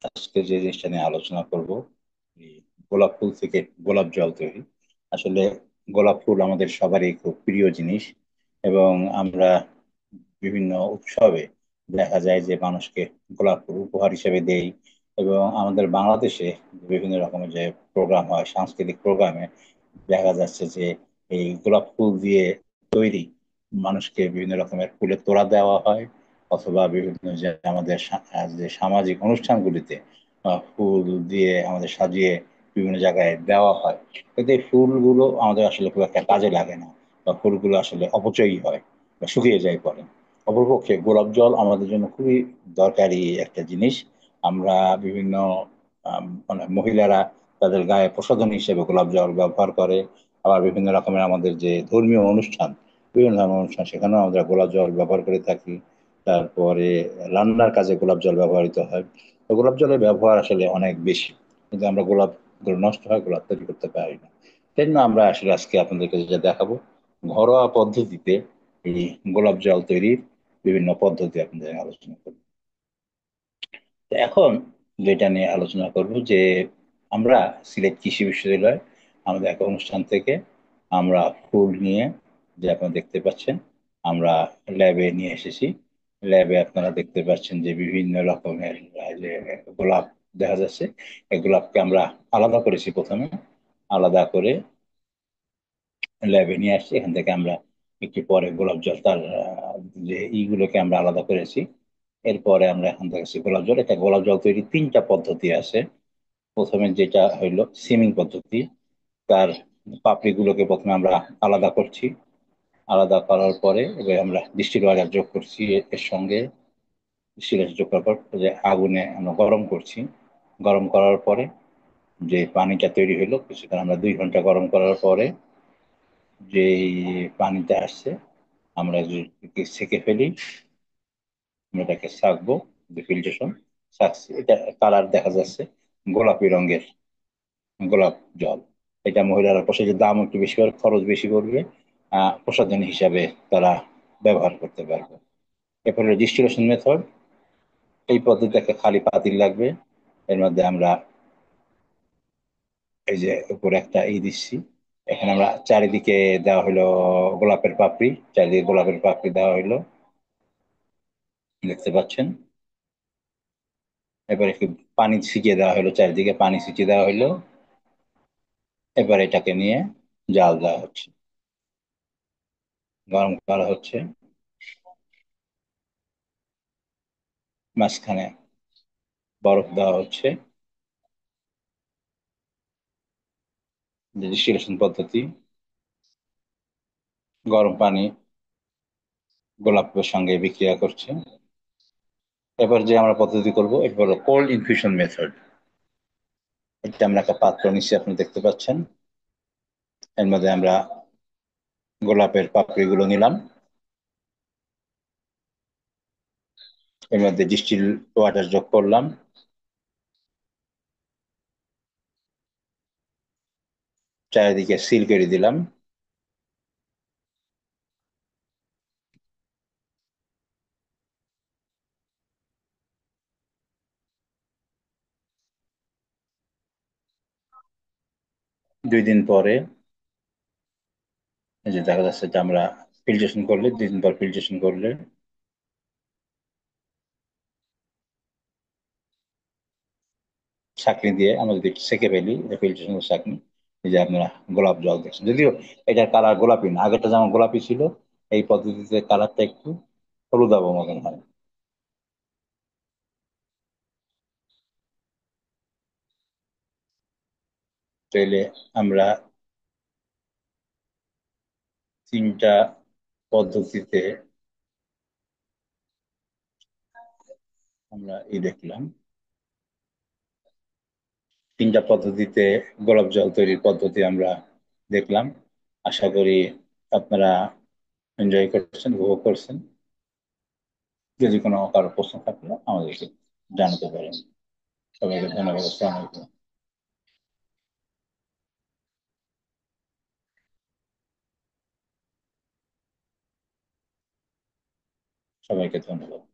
আজকে যে জিনিসটা নিয়ে আলোচনা করব, এই গোলাপ ফুল থেকে গোলাপ জল তৈরি। আসলে গোলাপ ফুল আমাদের সবারই খুব প্রিয় জিনিস, এবং আমরা বিভিন্ন উৎসবে দেখা যায় যে মানুষকে গোলাপ ফুল উপহার হিসেবে দেই। এবং আমাদের বাংলাদেশে বিভিন্ন রকমের যে প্রোগ্রাম হয়, সাংস্কৃতিক প্রোগ্রামে দেখা যাচ্ছে যে এই গোলাপ ফুল দিয়ে তৈরি মানুষকে বিভিন্ন রকমের ফুলের তোড়া দেওয়া হয়, অথবা বিভিন্ন যে আমাদের যে সামাজিক অনুষ্ঠানগুলিতে ফুল দিয়ে আমাদের সাজিয়ে বিভিন্ন জায়গায় দেওয়া হয়। কিন্তু এই ফুলগুলো আমাদের আসলে খুব একটা কাজে লাগে না, বা ফুলগুলো আসলে অপচয়ী হয় বা শুকিয়ে যায় পরে। অপরপক্ষে গোলাপ জল আমাদের জন্য খুবই দরকারি একটা জিনিস। আমরা বিভিন্ন মানে মহিলারা তাদের গায়ে প্রসাধনী হিসেবে গোলাপ জল ব্যবহার করে। আবার বিভিন্ন রকমের আমাদের যে ধর্মীয় অনুষ্ঠান, বিভিন্ন ধরনের অনুষ্ঠান, সেখানেও আমরা গোলাপ জল ব্যবহার করে থাকি। তারপরে রান্নার কাজে গোলাপ জল ব্যবহৃত হয়। তো গোলাপ জলের ব্যবহার আসলে অনেক বেশি, কিন্তু আমরা গোলাপ গুলো নষ্ট হয় গোলাপ তৈরি করতে পারি না। সেই জন্য আমরা আসলে আজকে আপনাদেরকে যেটা দেখাবো, ঘরোয়া পদ্ধতিতে এই গোলাপ জল তৈরির বিভিন্ন পদ্ধতি আপনাদের আলোচনা করবো। তো এখন যেটা নিয়ে আলোচনা করব যে আমরা সিলেট কৃষি বিশ্ববিদ্যালয় আমাদের এক অনুষ্ঠান থেকে আমরা ফুল নিয়ে, যে আপনারা দেখতে পাচ্ছেন, আমরা ল্যাবে নিয়ে এসেছি। ল্যাবে আপনারা দেখতে পাচ্ছেন যে বিভিন্ন রকমের যে গোলাপ দেখা যাচ্ছে। এই গোলাপকে আমরা আলাদা করেছি প্রথমে। আলাদা করে ল্যাবে নিয়ে আসছি। এখান থেকে আমরা একটু পরে গোলাপ জল তার যে ইগুলোকে আমরা আলাদা করেছি। এরপরে আমরা এখান থেকে গোলাপ জল, এটা গোলাপ জল তৈরি তিনটা পদ্ধতি আছে। প্রথমে যেটা হইলো সিমিং পদ্ধতি। তার পাপড়িগুলোকে প্রথমে আমরা আলাদা করছি। আলাদা করার পরে এবার আমরা ডিস্টিল ওয়াটার যোগ করছি এর সঙ্গে। ডিস্টিল ওয়াটার যোগ করার পর যে আগুনে আমরা গরম করছি। গরম করার পরে যে পানিটা তৈরি হলো, কিছুক্ষণ আমরা 2 ঘন্টা গরম করার পরে যে পানিটা আসছে, আমরা যদি সেকে ফেলি, আমরা এটাকে ছাঁকবো। যে ফিল্ট্রেশন ছাঁকছি, এটা কালার দেখা যাচ্ছে গোলাপি রঙের গোলাপ জল। এটা মহিলারা প্রসাদের দাম একটু বেশি পড়বে, খরচ বেশি পড়বে, প্রসাধনী হিসাবে তারা ব্যবহার করতে পারবে। এরপরে ডিস্টিলেশন মেথড। এই পদ্ধতিতে একটা খালি পাতিল লাগবে। এর মধ্যে আমরা এই যে উপরে একটা দিচ্ছি। এখানে আমরা চারিদিকে দেওয়া হলো গোলাপের পাপড়ি। চারিদিকে গোলাপের পাপড়ি দেওয়া হলো, দেখতে পাচ্ছেন। এবার একটু পানি ছিটিয়ে দেওয়া হলো, চারিদিকে পানি ছিটিয়ে দেওয়া হলো। এবার এটাকে নিয়ে জাল দেওয়া হচ্ছে, গরম করা হচ্ছে। মাঝখানে বরফ দেওয়া হচ্ছে। যে ডিস্টিলেশন পদ্ধতি, গরম পানি গোলাপের সঙ্গে বিক্রিয়া করছে। এবার যে আমরা পদ্ধতি করব, এটা হলো কোল্ড ইনফিউশন মেথড। এটা আমরা একটা পাত্র নিচ্ছি, আপনি দেখতে পাচ্ছেন। এর মধ্যে আমরা গোলাপের পাপড়িগুলো নিলাম। এর মধ্যে ডিস্টিল ওয়াটার যোগ করলাম। চারিদিকে সিল করে দিলাম। 2 দিন পরে এই যে দেখা যাচ্ছে যে আমরা ফিল্ট্রেশন করলে, 2 দিন পর ফিল্ট্রেশন করলে ছাঁকনি দিয়ে আমরা যদি একটু সেকে ফেলি, ফিল্ট্রেশন ছাঁকনি, এই যে আপনারা গোলাপ জল দেখছেন। যদিও এটার কালার গোলাপি না, আগেরটা যেমন গোলাপি ছিল, এই পদ্ধতিতে কালারটা একটু হলুদাভ মতন হয়। তাইলে আমরা তিনটা পদ্ধতিতে আমরা দেখলাম। তিনটা পদ্ধতিতে গোলাপ জল তৈরির পদ্ধতি আমরা দেখলাম। আশা করি আপনারা এনজয় করছেন, উপভোগ করছেন। যদি কোনো কারো প্রশ্ন থাকলে আমাদেরকে জানাতে পারেন। সবাইকে ধন্যবাদ। আসসালামু আলাইকুম। সবাইকে ধন্যবাদ।